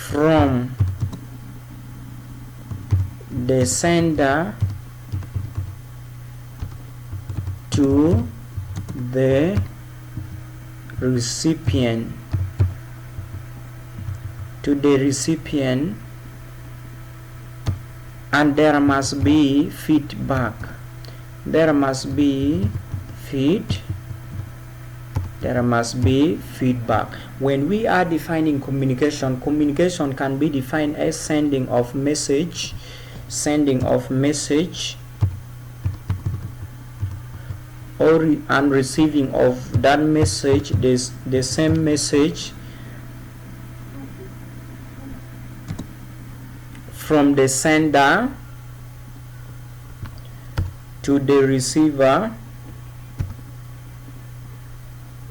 from the sender to the recipient, and there must be feedback. There must be feedback. When we are defining communication, communication can be defined as sending of message and receiving of that message, the same message from the sender to the receiver,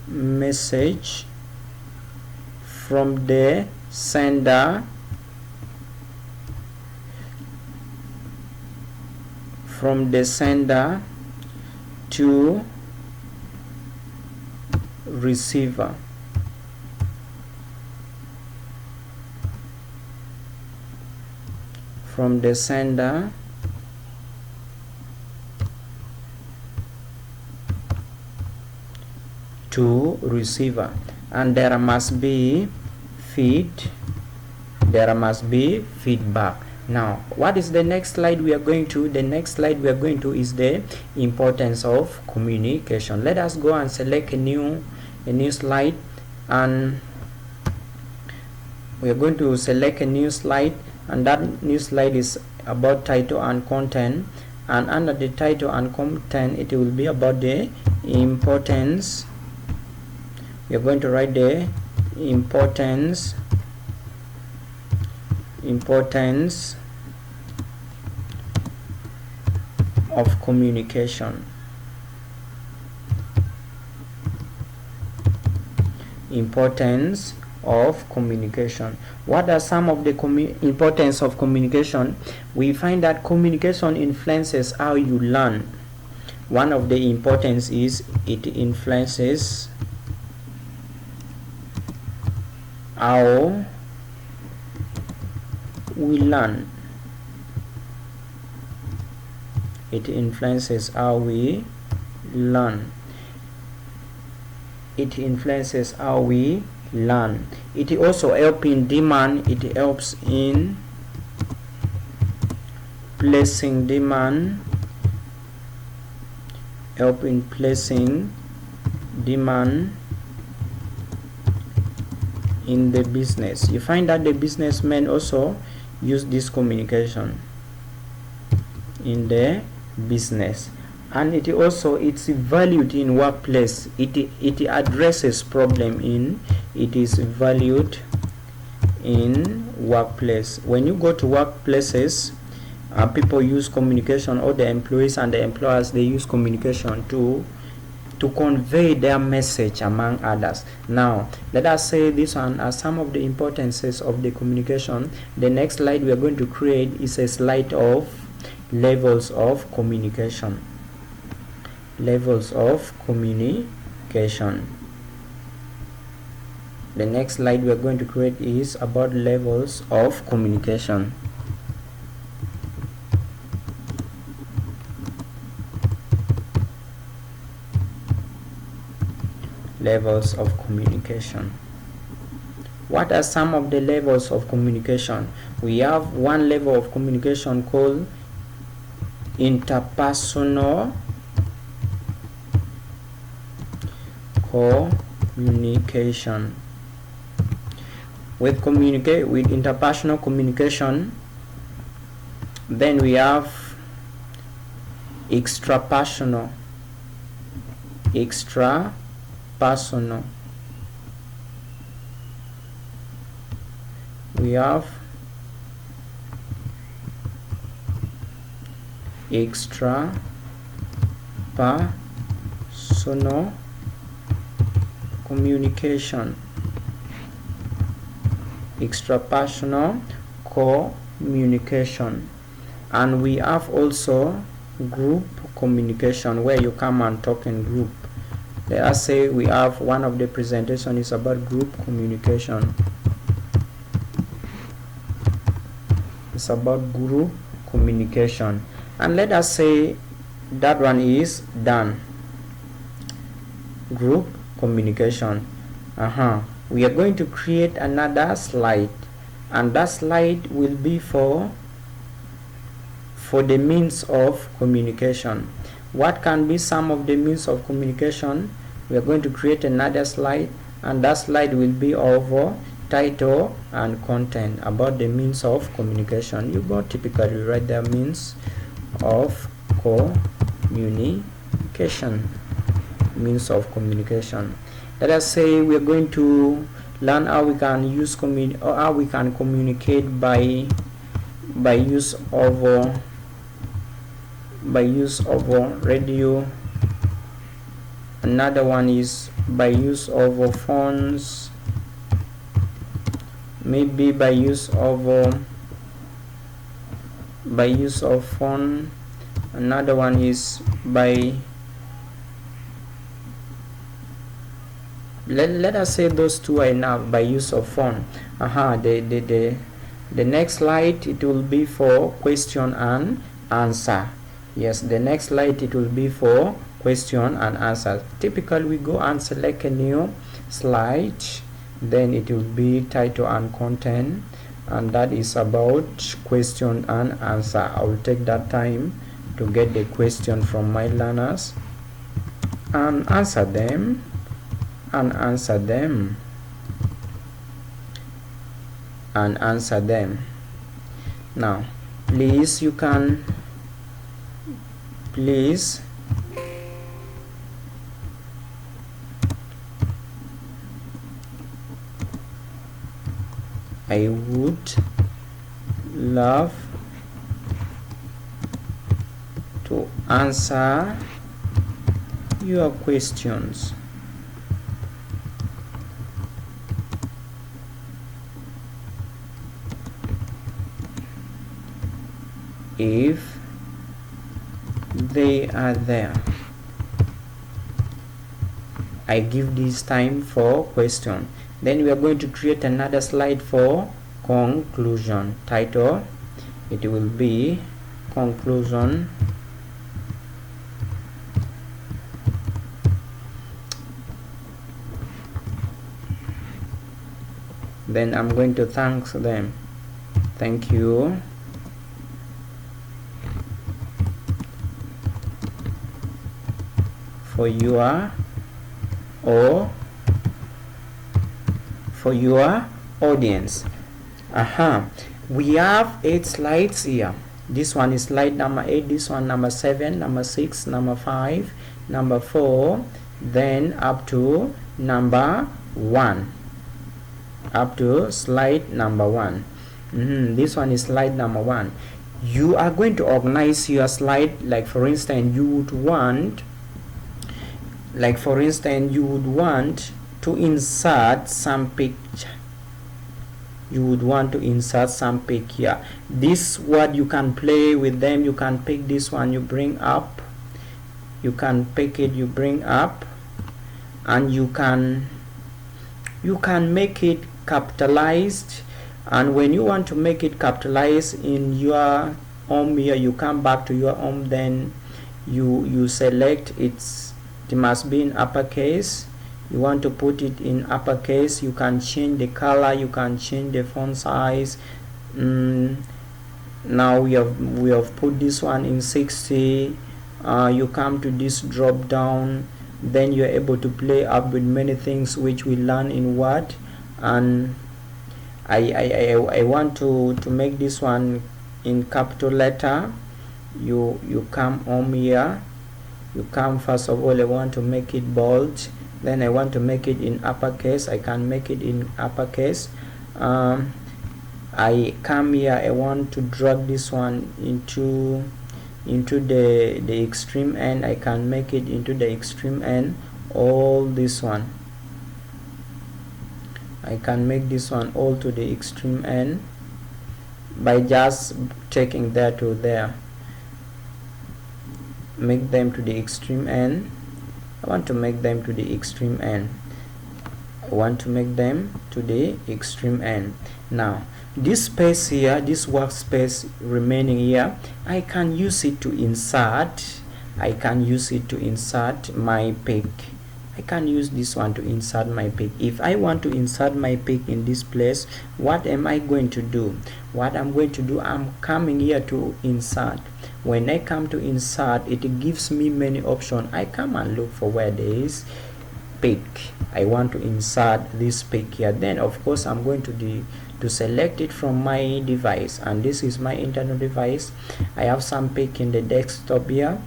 message from the sender to receiver. From the sender to receiver, and there must be feedback. Now, what is the next slide we are going to? The next slide we are going to is the importance of communication. Let us go and select a new slide, and we are going to select a new slide, and that new slide is about title and content, and under the title and content it will be about the importance. We are going to write the importance of communication. Importance of communication. What are some of the importance of communication? We find that communication influences how you learn. One of the importance is it influences how we learn. It influences how we learn. It influences how we learn. It also helps in demand. It helps in placing demand. Help in placing demand in the business. You find that the businessmen also use this communication in the business, and it also it's valued in workplace. It addresses problem in. It is valued in workplace. When you go to workplaces, people use communication, or the employees and the employers, they use communication to convey their message among others. Now, let us say this one are some of the importances of the communication. The next slide we are going to create is a slide of levels of communication. Levels of communication. The next slide we are going to create is about levels of communication. Levels of communication. What are some of the levels of communication? We have one level of communication called interpersonal communication. With interpersonal communication, then we have extrapersonal. We have extrapersonal communication. Extrapersonal communication. And we have also group communication, where you come and talk in group. Let us say we have one of the presentation is about group communication. It's about group communication. And let us say that one is done. Group communication. We are going to create another slide, and that slide will be for the means of communication. What can be some of the means of communication? We are going to create another slide, and that slide will be of title and content about the means of communication. You go typically write the means of communication. Means of communication. Let us say we are going to learn how we can use how we can communicate by use of radio. Another one is by use of phones, maybe by use of phone. Another one is by let us say those two are enough, by use of phone. The next slide, it will be for question and answer. Yes, the next slide, it will be for question and answer. Typically we go and select a new slide, then it will be title and content, and that is about question and answer. I will take that time to get the question from my learners and answer them. Now please, I would love to answer your questions. If they are there. I give this time for question. Then we are going to create another slide for conclusion. Title, it will be conclusion. Then I'm going to thank them. Thank you for your audience. We have 8 slides here. This one is slide number 8, this one number 7, number 6, number 5, number 4, then up to number 1, up to slide number 1. This one is slide number 1. You are going to organize your slide, like for instance you would want to insert some picture. Here. This what you can play with them. You can pick this one, you bring up, you can pick it, you bring up, and you can make it capitalized. And when you want to make it capitalized in your home here, you come back to your home, then you select it must be in uppercase. You want to put it in uppercase, you can change the color, you can change the font size. Now we have put this one in 60. You come to this drop down, then you're able to play up with many things which we learn in Word. And I want to make this one in capital letter. You come home here, you come, first of all I want to make it bold, then I want to make it in uppercase. I can make it in uppercase. I come here, I want to drag this one into the extreme end. I can make it into the extreme end. All this one I can make this one all to the extreme end by just taking there to there. Make them to the extreme end. I want to make them to the extreme end. I want to make them to the extreme end. Now this space here, this workspace remaining here, I can use it to insert. I can use it to insert my pick. I can use this one to insert my pick. If I want to insert my pick in this place, what am I going to do? What I'm going to do, I'm coming here to insert. When I come to insert, it gives me many options. I come and look for where there is pick. I want to insert this pick here. Then of course I'm going to select it from my device, and this is my internal device. I have some pick in the desktop here.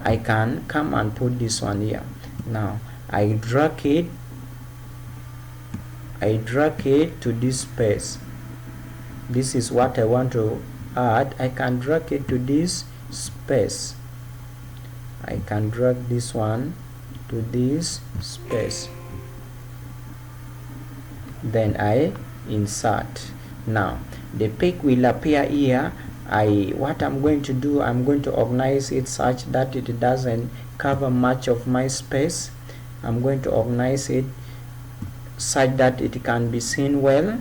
I can come and put this one here. Now I drag it to this space. This is what I want to add. I can drag it to this space. I can drag this one to this space. Then I insert. Now the pick will appear here. What I'm going to do, I'm going to organize it such that it doesn't cover much of my space. I'm going to organize it such that it can be seen well.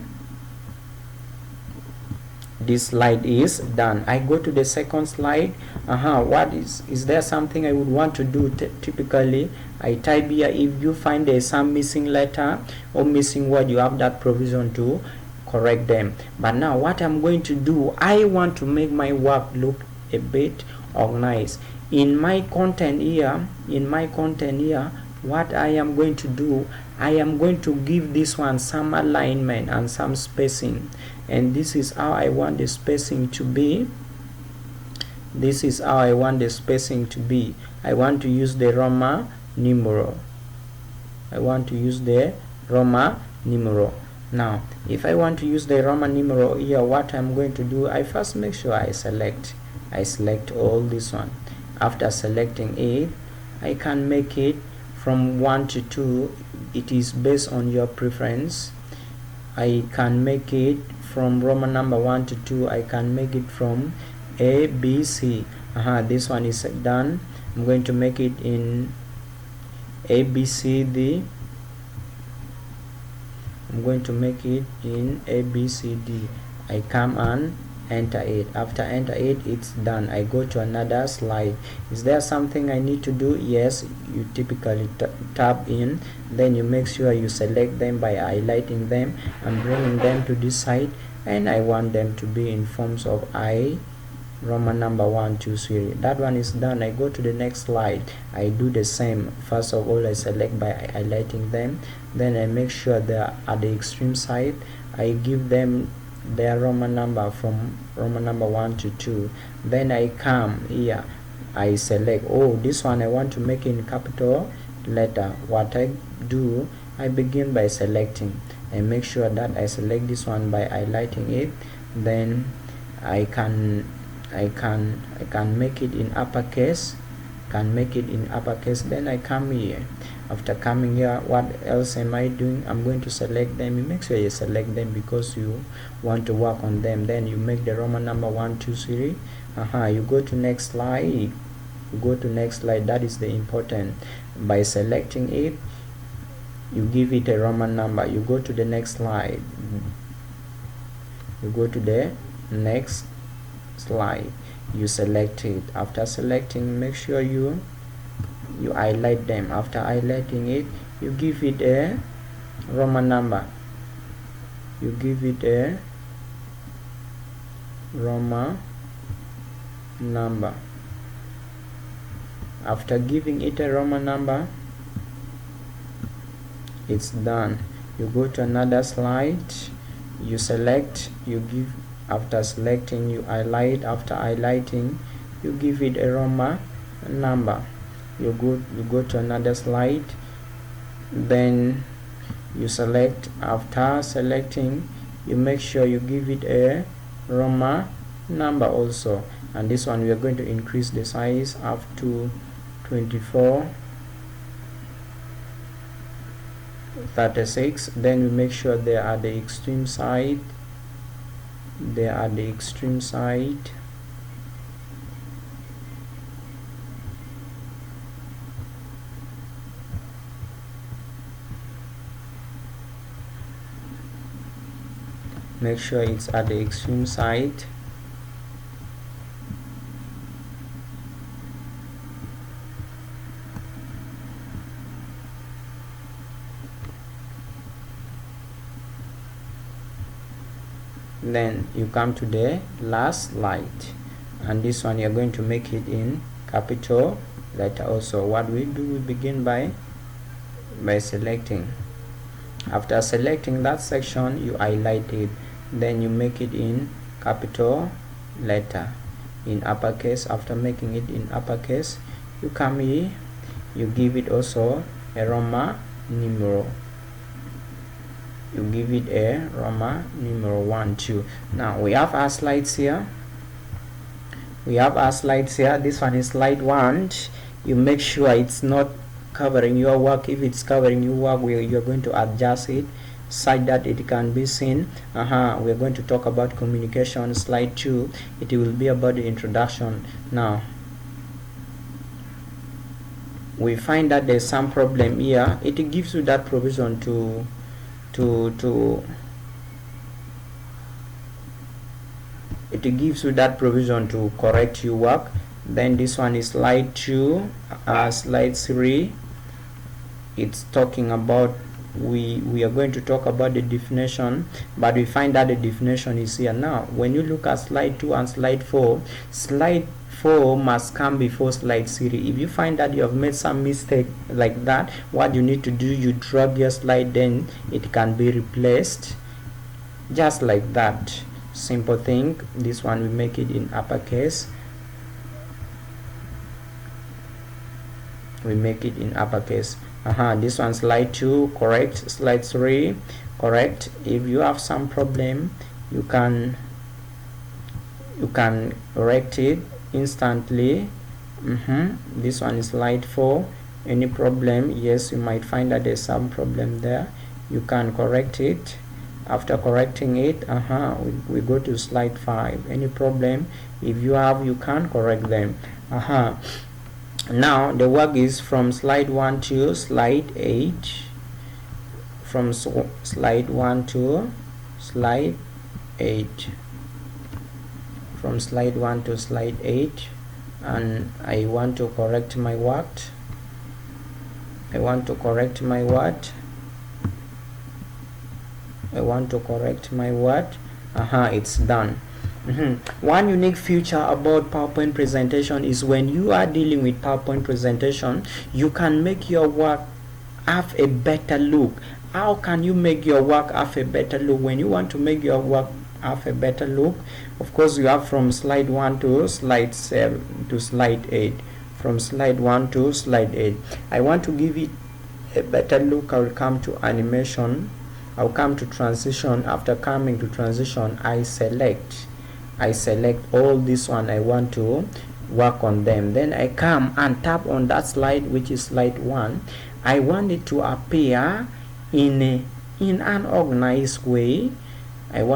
This slide is done. I go to the second slide. What is there something I would want to do? Typically I type here. If you find there's some missing letter or missing word, you have that provision to correct them. But now what I'm going to do, I want to make my work look a bit organized. In my content here, what I am going to do, I am going to give this one some alignment and some spacing, and this is how I want the spacing to be. This is how I want the spacing to be. I want to use the Roman numeral. Now if I want to use the Roman numeral here, what I'm going to do, I first make sure I select all this one. After selecting it, I can make it from 1 to 2. It is based on your preference. I can make it from Roman number 1 to 2. I can make it from A, B, C. This one is done. I'm going to make it in A, B, C, D. I'm going to make it in A, B, C, D. I come and enter it. After enter it, it's done. I go to another slide. Is there something I need to do? Yes, you typically tap in, then you make sure you select them by highlighting them and bringing them to this side, and I want them to be in forms of Roman number 1, 2, 3. That one is done. I go to the next slide. I do the same. First of all, I select by highlighting them, then I make sure they are at the extreme side. I give them their Roman number from Roman number 1 to 2. Then I come here, I select, this one I want to make in capital letter. What I do, I begin by selecting. I make sure that I select this one by highlighting it. Then I can make it in uppercase. Then I come here. After coming here, what else am I doing? I'm going to select them. You make sure you select them because you want to work on them. Then you make the Roman number 1, 2, 3. You go to next slide. That is the important. By selecting it, you give it a Roman number. You go to the next slide. You select it. After selecting, make sure you highlight them. After highlighting it, you give it a Roman number. After giving it a Roman number, it's done. You go to another slide. You select, you give. After selecting, you highlight. After highlighting, you give it a Roman number. You go to another slide. Then you select. After selecting, you make sure you give it a Roman number also. And this one we are going to increase the size up to 24, 36. Then we make sure they are the extreme side. make sure it's at the extreme side. Then you come to the last slide, and this one you're going to make it in capital letter also. What we do, we begin by selecting. After selecting that section, you highlight it, then you make it in capital letter, in uppercase. After making it in uppercase, you come here, you give it also a Roman numeral. You give it a Roman numeral 1, 2. Now we have our slides here. This one is slide 1. You make sure it's not covering your work. If it's covering your work, you're going to adjust it such that it can be seen. We're going to talk about communication. Slide 2, it will be about the introduction. Now we find that there's some problem here. It gives you that provision to correct your work. Then this one is slide 2. Slide 3, it's talking about, we are going to talk about the definition, but we find that the definition is here. Now when you look at slide 2 and slide 4, slide 4 must come before slide 3. If you find that you have made some mistake like that, what you need to do, you drop your slide, then it can be replaced just like that. Simple thing. This one we make it in uppercase. This one slide 2 correct, slide 3 correct. If you have some problem, you can correct it instantly. This one is slide 4. Any problem, yes, you might find that there's some problem there, you can correct it. After correcting it, we go to slide 5. Any problem, if you have, you can correct them. Now the work is from slide 1 to slide 8. From slide 1 to slide 8. From slide 1 to slide 8, and I want to correct my what? It's done. One unique feature about PowerPoint presentation is when you are dealing with PowerPoint presentation, you can make your work have a better look. How can you make your work have a better look? When you want to make your work have a better look, of course you have from slide 1 to slide 7 to slide 8. From slide 1 to slide 8, I want to give it a better look. I will come to animation, I'll come to transition. After coming to transition, I select all this one, I want to work on them. Then I come and tap on that slide, which is slide 1. I want it to appear in an organized way. I'm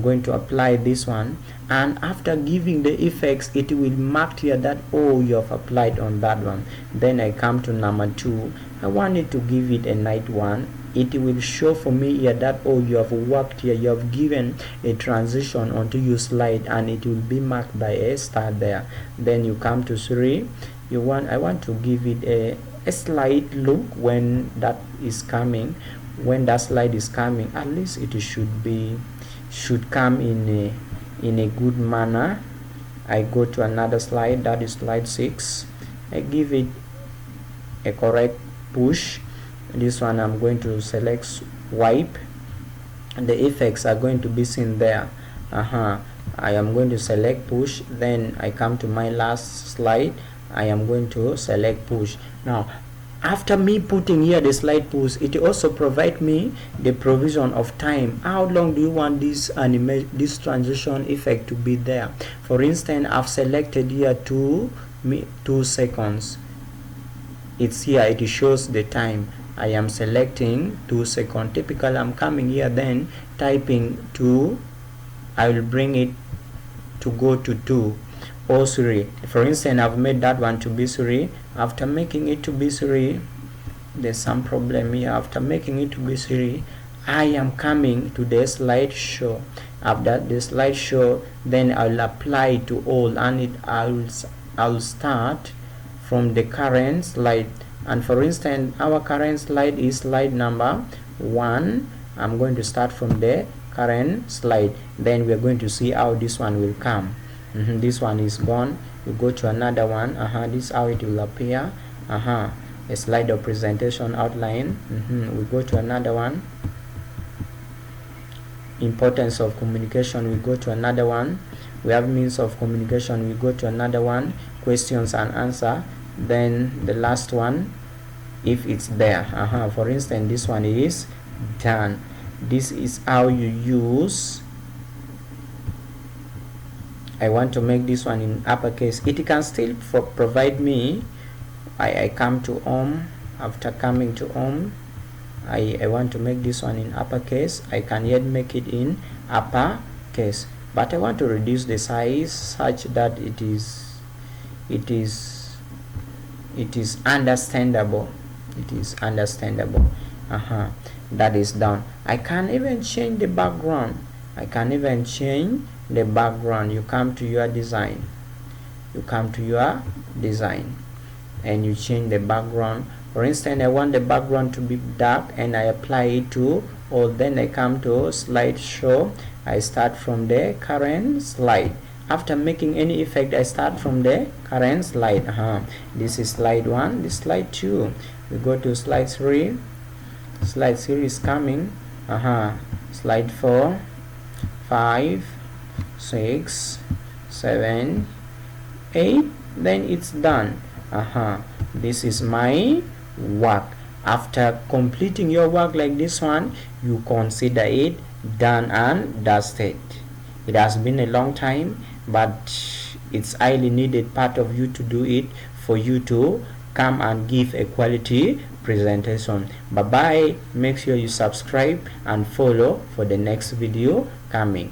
going to apply this one, and after giving the effects, it will mark here that, oh, you have applied on that one. Then I come to number 2. I want it to give it a night one. It will show for me here that, oh, you have worked here, you have given a transition onto your slide, and it will be marked by a star there. Then you come to 3. I want to give it a slight look when that is coming. When that slide is coming, at least it should come in a good manner. I go to another slide, that is slide 6. I give it a correct push. This one I'm going to select wipe, and the effects are going to be seen there. I am going to select push. Then I come to my last slide, I am going to select push. Now after me putting here the slide push, it also provide me the provision of time. How long do you want this transition effect to be there? For instance, I've selected here 2 seconds. It's here, it shows the time. I am selecting 2 seconds. Typically I'm coming here, then typing 2. I will bring it to go to 2 or 3. For instance, I've made that one to be 3. After making it to be 3, there's some problem here. After making it to be 3, I am coming to the slideshow. After the slideshow, then I'll apply to all, and I'll start from the current slide. And for instance, our current slide is slide number 1. I'm going to start from the current slide. Then we're going to see how this one will come. This one is gone. We go to another one. This is how it will appear. A slide of presentation outline. We go to another one. Importance of communication. We go to another one. We have means of communication. We go to another one. Questions and answer. Then the last one, if it's there. For instance, this one is done. This is how you use. I want to make this one in uppercase. It can still provide me. I come to home. After coming to home, I want to make this one in uppercase. I can yet make it in uppercase, but I want to reduce the size such that it is understandable. It is understandable. That is done. I can even change the background. You come to your design. And you change the background. For instance, I want the background to be dark, and I apply it to all. Then I come to slideshow. I start from the current slide. After making any effect, I start from the current slide. This is slide 1. This is slide 2. We go to slide 3. Slide 3 is coming. Slide 4, 5, 6, 7, 8. Then it's done. This is my work. After completing your work like this one, you consider it done and dusted. It has been a long time, but it's highly needed part of you to do it, for you to come and give a quality presentation. Bye bye. Make sure you subscribe and follow for the next video coming.